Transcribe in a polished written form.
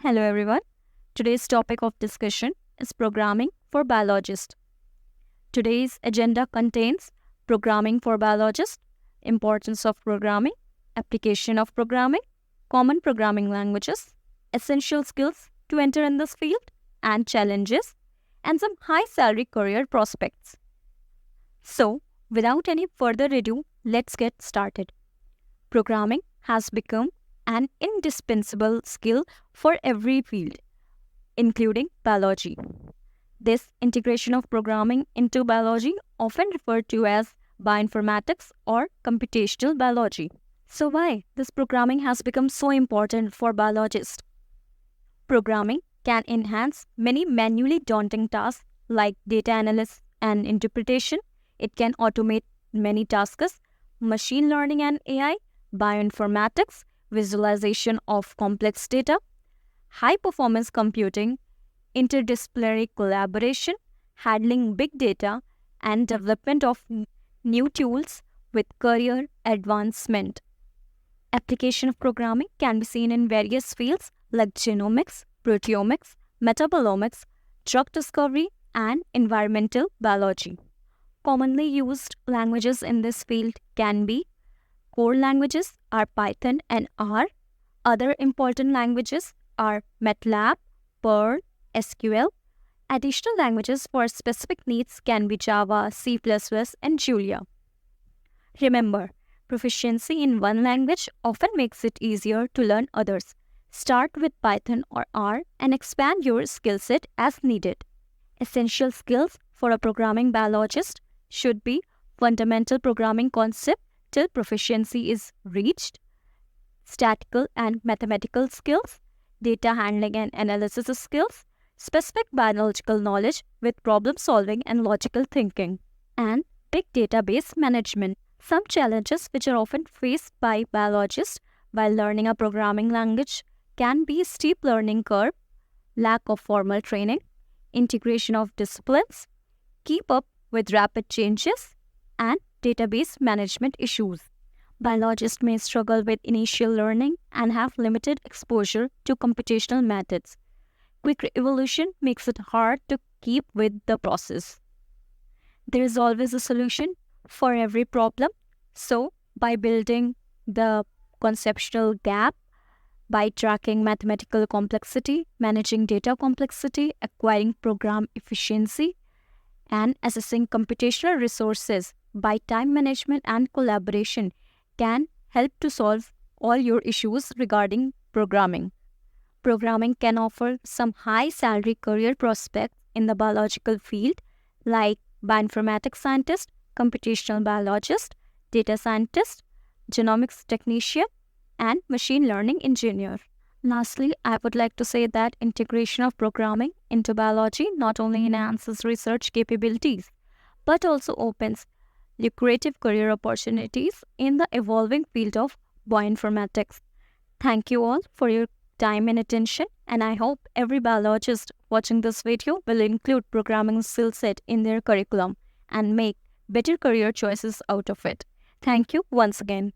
Hello everyone. Today's topic of discussion is programming for biologists. Today's agenda contains programming for biologists, importance of programming, application of programming, common programming languages, essential skills to enter in this field, and challenges, and some high salary career prospects. So, without any further ado, let's get started. Programming has become an indispensable skill for every field, including biology. This integration of programming into biology, often referred to as bioinformatics or computational biology. So, why this programming has become so important for biologists? Programming can enhance many manually daunting tasks like data analysis and interpretation. It can automate many tasks, machine learning and AI, bioinformatics, visualization of complex data, high performance computing, interdisciplinary collaboration, handling big data, and development of new tools with career advancement. Application of programming can be seen in various fields like genomics, proteomics, metabolomics, drug discovery, and environmental biology. Commonly used languages in this field can be core languages are Python and R. Other important languages are MATLAB, Perl, SQL. Additional languages for specific needs can be Java, C++, and Julia. Remember, proficiency in one language often makes it easier to learn others. Start with Python or R and expand your skill set as needed. Essential skills for a programming biologist should be fundamental programming concept till proficiency is reached, statistical and mathematical skills, data handling and analysis skills, specific biological knowledge with problem solving and logical thinking, and big database management. Some challenges which are often faced by biologists while learning a programming language can be steep learning curve, lack of formal training, integration of disciplines, keep up with rapid changes, and database management issues. Biologists may struggle with initial learning and have limited exposure to computational methods. Quick evolution makes it hard to keep with the process. There is always a solution for every problem. So, by building the conceptual gap, by tracking mathematical complexity, managing data complexity, acquiring program efficiency, and assessing computational resources by time management and collaboration can help to solve all your issues regarding programming. Programming can offer some high salary career prospects in the biological field like bioinformatics scientist, computational biologist, data scientist, genomics technician, and machine learning engineer. Lastly, I would like to say that integration of programming into biology not only enhances research capabilities but also opens lucrative career opportunities in the evolving field of bioinformatics. Thank you all for your time and attention, and I hope every biologist watching this video will include programming skill set in their curriculum and make better career choices out of it. Thank you once again.